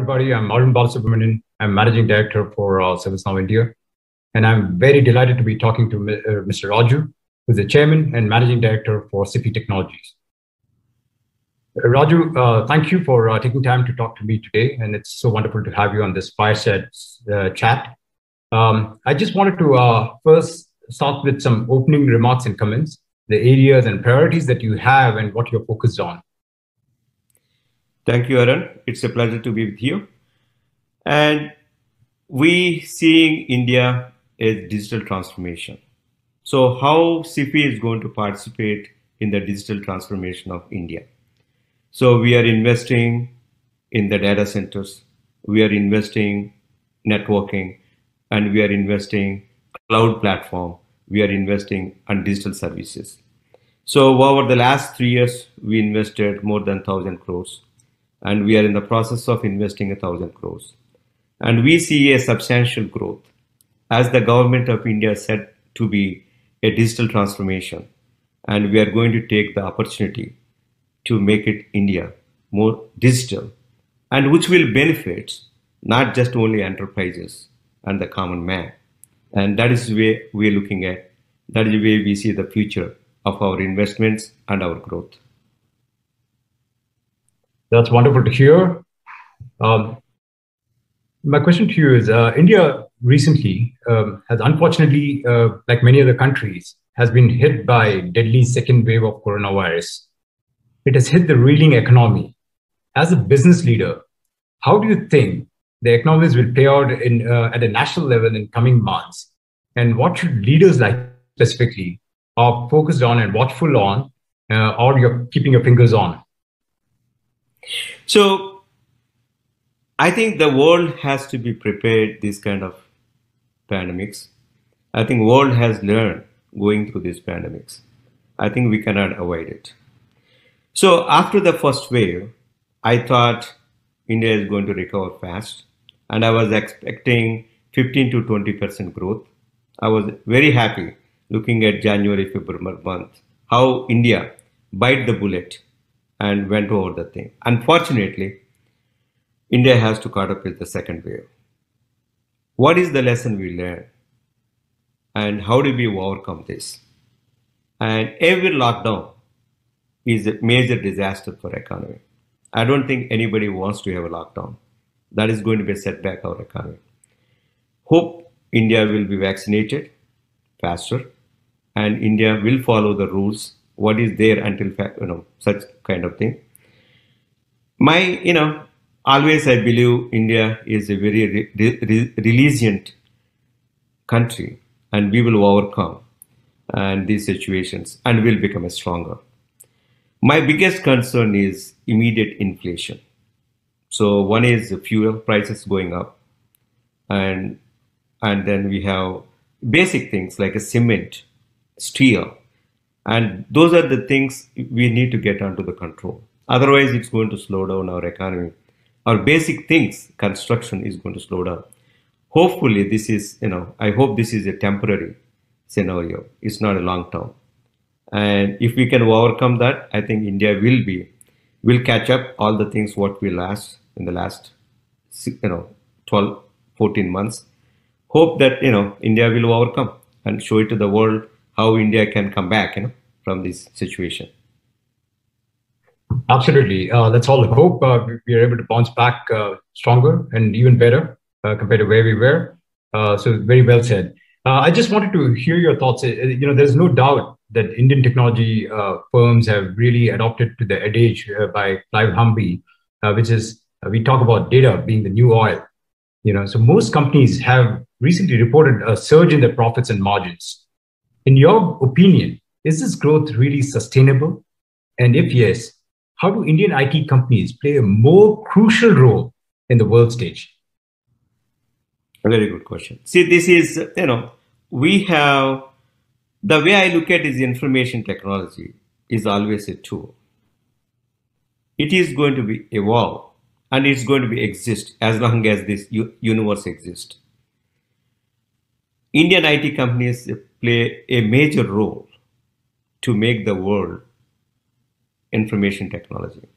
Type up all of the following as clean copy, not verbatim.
everybody. I'm Arun Balasubramanian. I'm Managing Director for ServiceNow India. And I'm very delighted to be talking to Mr. Raju, who's the Chairman and Managing Director for Sify Technologies. Raju, thank you for taking time to talk to me today. And it's so wonderful to have you on this fireside chat. I just wanted to first start with some opening remarks and comments, the areas and priorities that you have and what you're focused on. Thank you, Arun. It's a pleasure to be with you. And we seeing India as digital transformation. So how Sify is going to participate in the digital transformation of India? So we are investing in the data centers, we are investing networking, and we are investing cloud platform, we are investing on digital services. So over the last 3 years, we invested more than 1,000 crores. And we are in the process of investing 1,000 crores. And we see a substantial growth as the government of India said to be a digital transformation. And we are going to take the opportunity to make it India more digital, and which will benefit not just only enterprises and the common man. And that is the way we are looking at, that is the way we see the future of our investments and our growth. That's wonderful to hear. My question to you is, India recently has unfortunately, like many other countries, has been hit by deadly second wave of coronavirus. It has hit the reeling economy. As a business leader, how do you think the economies will play out at a national level in coming months? And what should leaders like specifically are focused on and watchful on, or you're keeping your fingers on? So I think the world has to be prepared these kind of pandemics. I think world has learned going through these pandemics. I think we cannot avoid it. So after the first wave, I thought India is going to recover fast, and I was expecting 15 to 20% growth. I was very happy looking at January, February month, how India bite the bullet and went over the thing. Unfortunately, India has to caught up with the second wave. What is the lesson we learned? And how do we overcome this? And every lockdown is a major disaster for economy. I don't think anybody wants to have a lockdown. That is going to be a setback our economy. Hope India will be vaccinated faster, and India will follow the rules what is there until such kind of thing. Always I believe India is a very resilient country, and we will overcome and these situations and will become stronger. My biggest concern is immediate inflation. So one is the fuel prices going up, and then we have basic things like a cement, steel, and those are the things we need to get under the control. Otherwise, it's going to slow down our economy. Our basic things, construction is going to slow down. Hopefully, this is, I hope this is a temporary scenario. It's not a long term. And if we can overcome that, I think India will catch up all the things what we lost in the last 12, 14 months. Hope that India will overcome and show it to the world how India can come back from this situation. Absolutely. That's all the hope. We are able to bounce back stronger and even better compared to where we were. So very well said. I just wanted to hear your thoughts. There's no doubt that Indian technology firms have really adopted to the adage by Clive Humby, which is we talk about data being the new oil. So most companies have recently reported a surge in their profits and margins. In your opinion, is this growth really sustainable? And if yes, how do Indian IT companies play a more crucial role in the world stage? A very good question. See, this is, we have, the way I look at is information technology is always a tool. It is going to be evolved, and it's going to be exist as long as this universe exists. Indian IT companies play a major role to make the world information technology.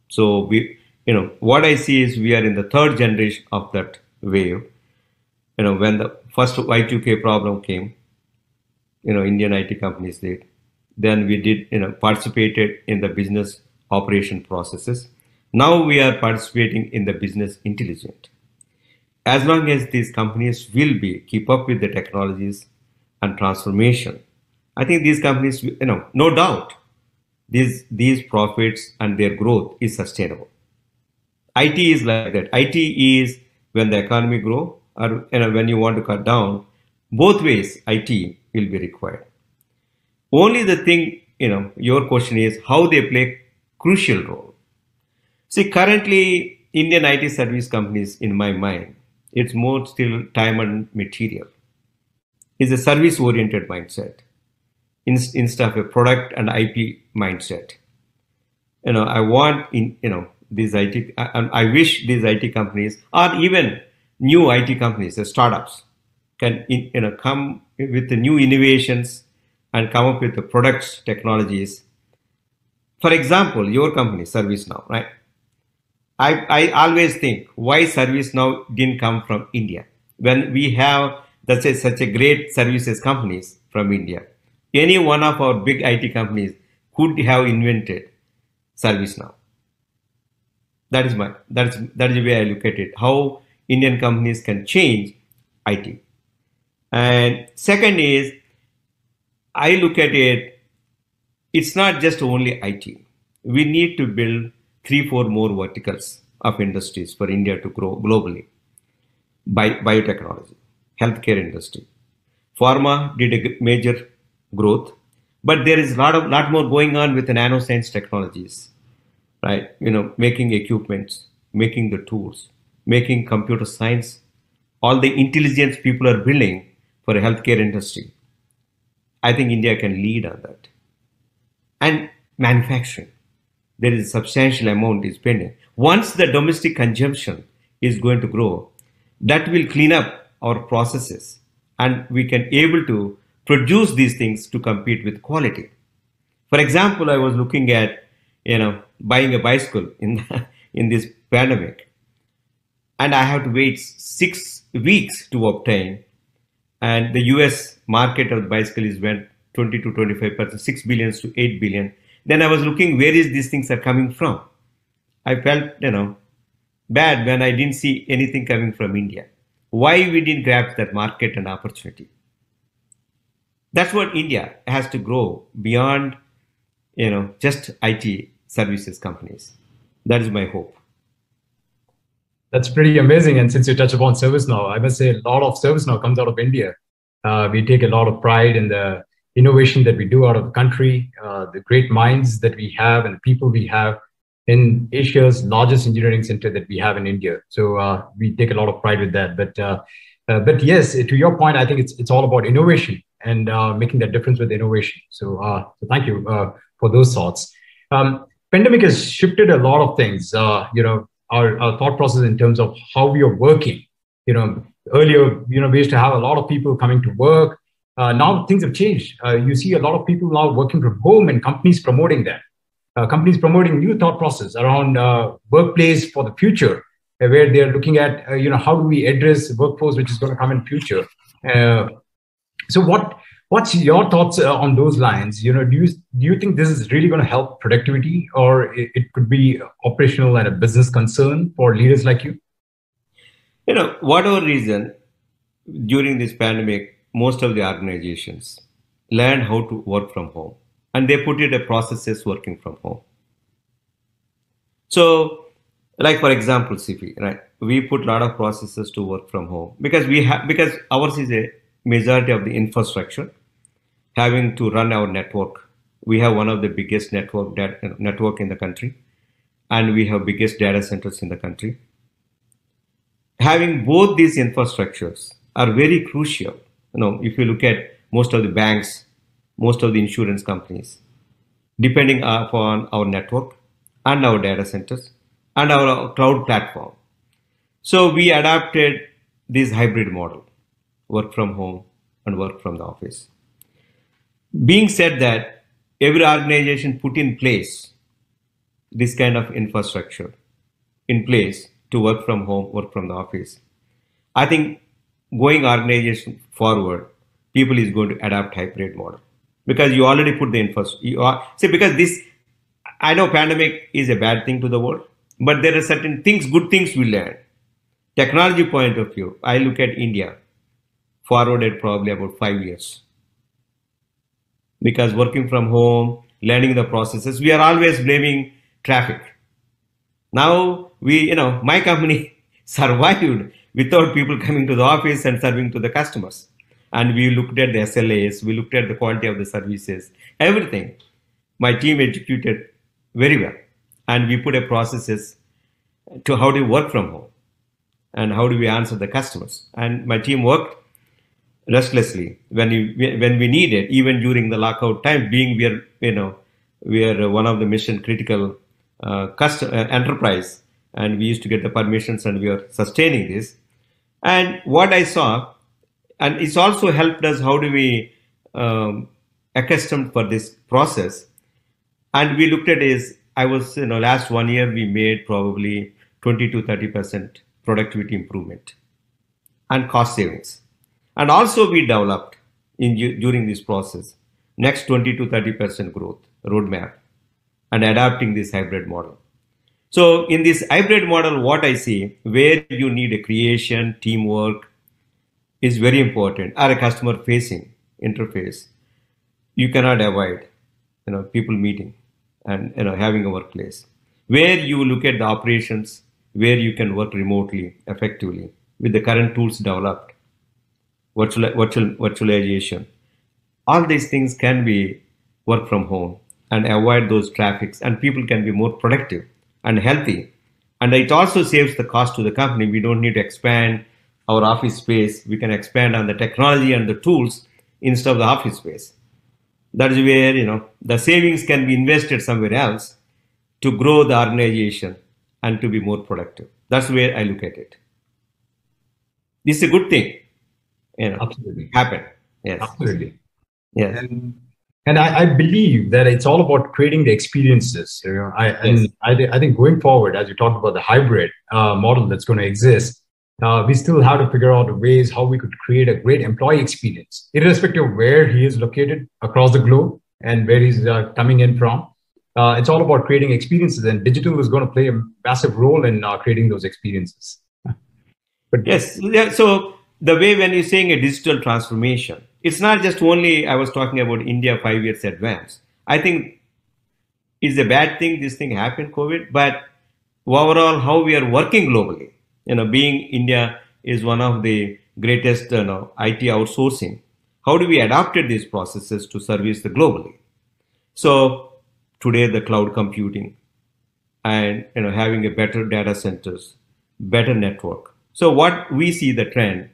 So what I see is we are in the third generation of that wave. When the first Y2K problem came, Indian IT companies did. Then we did, participated in the business operation processes. Now we are participating in the business intelligence. As long as these companies will keep up with the technologies and transformation, I think these companies, no doubt, these profits and their growth is sustainable. IT is like that. IT is when the economy grow or when you want to cut down, both ways IT will be required. Only the thing, your question is how they play crucial role. See, currently Indian IT service companies, in my mind, it's more still time and material. It's a service-oriented mindset instead of a product and IP mindset. I want these IT, I wish these IT companies or even new IT companies, the startups, can come with the new innovations and come up with the products, technologies. For example, your company, ServiceNow, right? I always think why ServiceNow didn't come from India when we have such a great services companies from India. Any one of our big IT companies could have invented ServiceNow. That's the way I look at it. How Indian companies can change IT. And second is, I look at it, it's not just only IT. We need to build 3-4 more verticals of industries for India to grow globally. Biotechnology, healthcare industry. Pharma did a major growth, but there is a lot more going on with the nanoscience technologies, right? Making equipments, making the tools, making computer science, all the intelligence people are building for a healthcare industry. I think India can lead on that. And manufacturing, there is a substantial amount is pending. Once the domestic consumption is going to grow, that will clean up our processes and we can able to produce these things to compete with quality. For example, I was looking at, buying a bicycle in this pandemic, and I have to wait 6 weeks to obtain. And the US market of the bicycle is went 20 to 25%, 6 billion to 8 billion. Then I was looking where is these things are coming from. I felt, bad when I didn't see anything coming from India. Why we didn't grab that market and opportunity? That's what India has to grow beyond, just IT services companies. That is my hope. That's pretty amazing. And since you touch upon ServiceNow, I must say a lot of ServiceNow comes out of India. We take a lot of pride in the innovation that we do out of the country, the great minds that we have and the people we have in Asia's largest engineering center that we have in India. So we take a lot of pride with that. But yes, to your point, I think it's all about innovation and making that difference with innovation. So thank you for those thoughts. Pandemic has shifted a lot of things. Our thought process in terms of how we are working. Earlier, we used to have a lot of people coming to work. Now things have changed. You see a lot of people now working from home and companies promoting that. Companies promoting new thought process around workplace for the future, where they're looking at, how do we address the workforce which is going to come in future. So what's your thoughts on those lines? Do you think this is really going to help productivity, or it could be operational and a business concern for leaders like you? Whatever reason, during this pandemic, most of the organizations learned how to work from home, and they put it a processes working from home. So, like for example, Sify, right? We put a lot of processes to work from home because ours is a majority of the infrastructure having to run our network. We have one of the biggest network in the country, and we have biggest data centers in the country. Having both these infrastructures are very crucial. If you look at most of the banks, most of the insurance companies, depending upon our network and our data centers and our cloud platform. So we adapted this hybrid model, work from home and work from the office. Being said that, every organization put in place this kind of infrastructure. in place to work from home, work from the office. I think going organization forward, people is going to adapt hybrid model because you already put the infrastructure. See, because this, I know pandemic is a bad thing to the world, but there are certain things, good things we learn. Technology point of view, I look at India forwarded probably about 5 years because working from home, learning the processes, we are always blaming traffic. Now my company survived without people coming to the office and serving to the customers. And we looked at the SLAs, we looked at the quality of the services, everything. My team executed very well. And we put a processes to how do we work from home and how do we answer the customers. And my team worked restlessly when we needed, even during the lockout time, being we are one of the mission critical enterprise, and we used to get the permissions and we are sustaining this. And what I saw, and it's also helped us how do we accustomed for this process. And we looked at is, I was, last 1 year, we made probably 20 to 30% productivity improvement and cost savings. And also we developed during this process, next 20 to 30% growth roadmap and adapting this hybrid model. So in this hybrid model, what I see, where you need a creation, teamwork is very important, or a customer facing interface. You cannot avoid, people meeting and, having a workplace where you look at the operations, where you can work remotely effectively with the current tools developed, virtualization. All these things can be work from home and avoid those traffics, and people can be more productive and healthy. And it also saves the cost to the company. We don't need to expand our office space. We can expand on the technology and the tools instead of the office space. That is where, the savings can be invested somewhere else to grow the organization and to be more productive. That's where I look at it. This is a good thing. Absolutely. Happen. Yes. Absolutely. Yes. And I believe that it's all about creating the experiences. I think going forward, as you talked about the hybrid model that's going to exist, we still have to figure out ways how we could create a great employee experience, irrespective of where he is located across the globe and where he's coming in from. It's all about creating experiences, and digital is going to play a massive role in creating those experiences. But yes, so the way when you're saying a digital transformation, it's not just only, I was talking about India 5 years advance. I think it's a bad thing this thing happened, COVID, but overall how we are working globally, being India is one of the greatest IT outsourcing. How do we adapted these processes to service the globally? So today the cloud computing and having a better data centers, better network. So what we see the trend,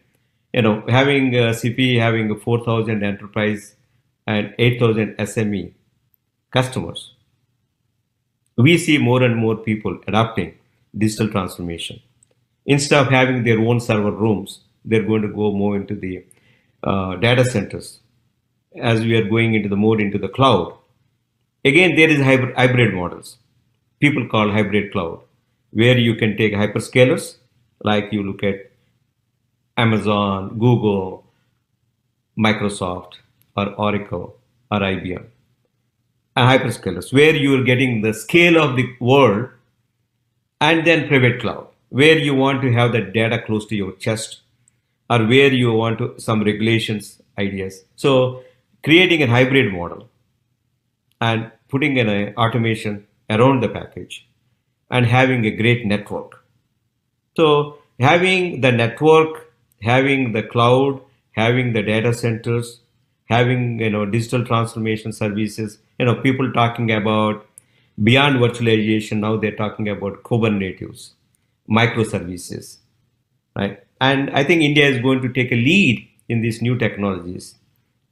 having Sify having 4,000 enterprise and 8,000 SME customers, we see more and more people adopting digital transformation. Instead of having their own server rooms, they're going to go more into the data centers as we are going into more into the cloud. Again, there is hybrid models. People call hybrid cloud, where you can take hyperscalers, like you look at Amazon, Google, Microsoft, or Oracle, or IBM, and hyperscalers, where you are getting the scale of the world, and then private cloud, where you want to have that data close to your chest, or where you want to some regulations ideas. So creating a hybrid model and putting in an automation around the package and having a great network. So having the network, having the cloud, having the data centers, having digital transformation services, people talking about beyond virtualization, now they're talking about Kubernetes, microservices, right? And I think India is going to take a lead in these new technologies.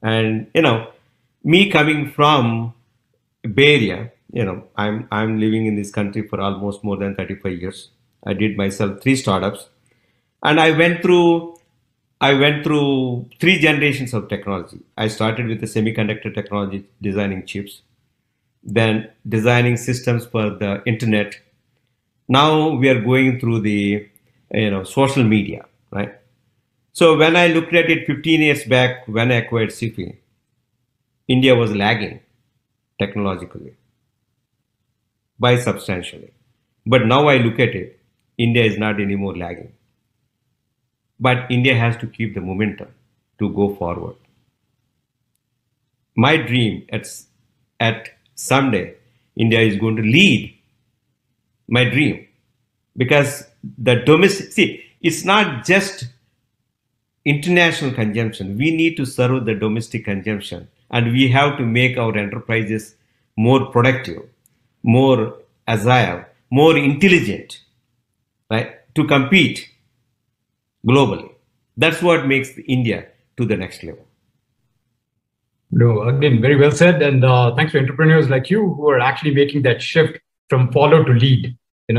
And me coming from Bay Area, I'm living in this country for almost more than 35 years. I did myself 3 startups, and I went through 3 generations of technology. I started with the semiconductor technology, designing chips, then designing systems for the internet. Now we are going through the social media, right? So when I looked at it 15 years back when I acquired Sify, India was lagging technologically by substantially. But now I look at it, India is not anymore lagging. But India has to keep the momentum to go forward. My dream at someday, India is going to lead. My dream, because the domestic, see, it's not just international consumption. We need to serve the domestic consumption, and we have to make our enterprises more productive, more agile, more intelligent, right, to compete globally. That's what makes India to the next level. No, again, very well said. And thanks to entrepreneurs like you who are actually making that shift from follow to lead.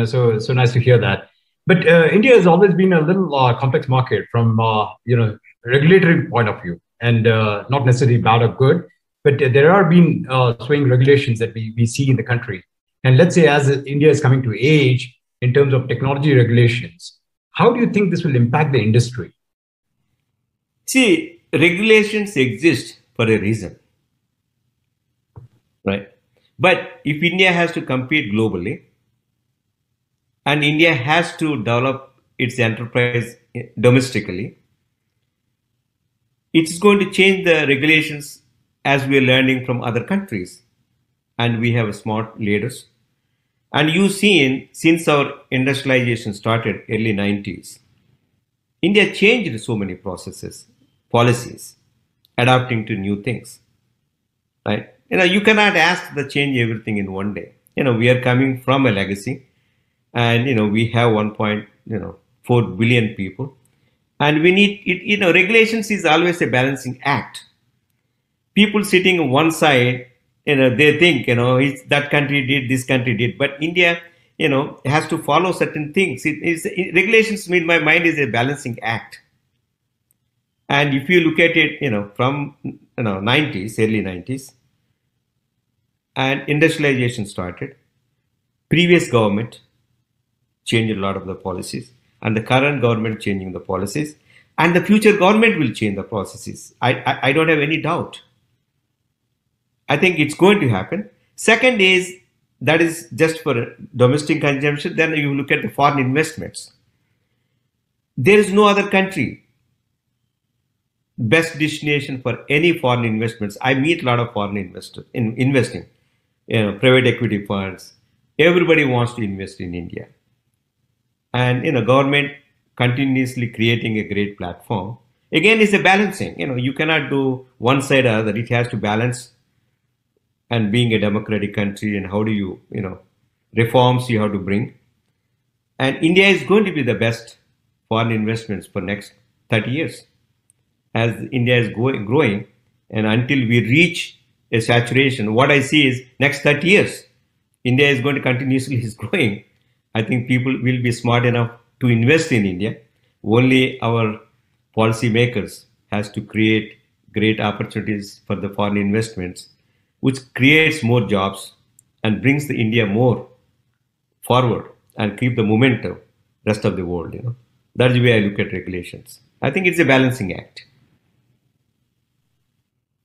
So nice to hear that. But India has always been a little complex market from regulatory point of view, and not necessarily bad or good, but there are been swing regulations that we see in the country. And let's say as India is coming to age in terms of technology regulations, how do you think this will impact the industry? See, regulations exist for a reason, right? But if India has to compete globally, and India has to develop its enterprise domestically, it's going to change the regulations as we are learning from other countries. And we have smart leaders. And you've seen, since our industrialization started early 90s, India changed so many processes, policies, adapting to new things, right? You cannot ask the change everything in one day. We are coming from a legacy, and we have 1.4 billion people, and we need it. Regulations is always a balancing act. People sitting on one side, they think that country did, this country did, but India has to follow certain things. Regulations in my mind is a balancing act. And if you look at it from 90s, early 90s, and industrialization started, previous government changed a lot of the policies, and the current government changing the policies, and the future government will change the processes. I don't have any doubt. I think it's going to happen. Second is, that is just for domestic consumption. Then you look at the foreign investments. There is no other country best destination for any foreign investments. I meet a lot of foreign investors in investing, private equity funds. Everybody wants to invest in India. And government continuously creating a great platform. Again, it's a balancing. You cannot do one side or other. It has to balance. And being a democratic country, and how do you reforms you have to bring. And India is going to be the best foreign investments for next 30 years. As India is growing, and until we reach a saturation, what I see is next 30 years, India is going to continuously is growing. I think people will be smart enough to invest in India. Only our policymakers has to create great opportunities for the foreign investments, which creates more jobs and brings the India more forward and keep the momentum rest of the world. That's the way I look at regulations. I think it's a balancing act.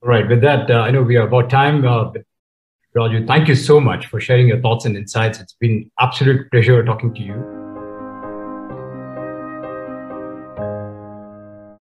All right. With that, I know we are about time. Raju, thank you so much for sharing your thoughts and insights. It's been absolute pleasure talking to you.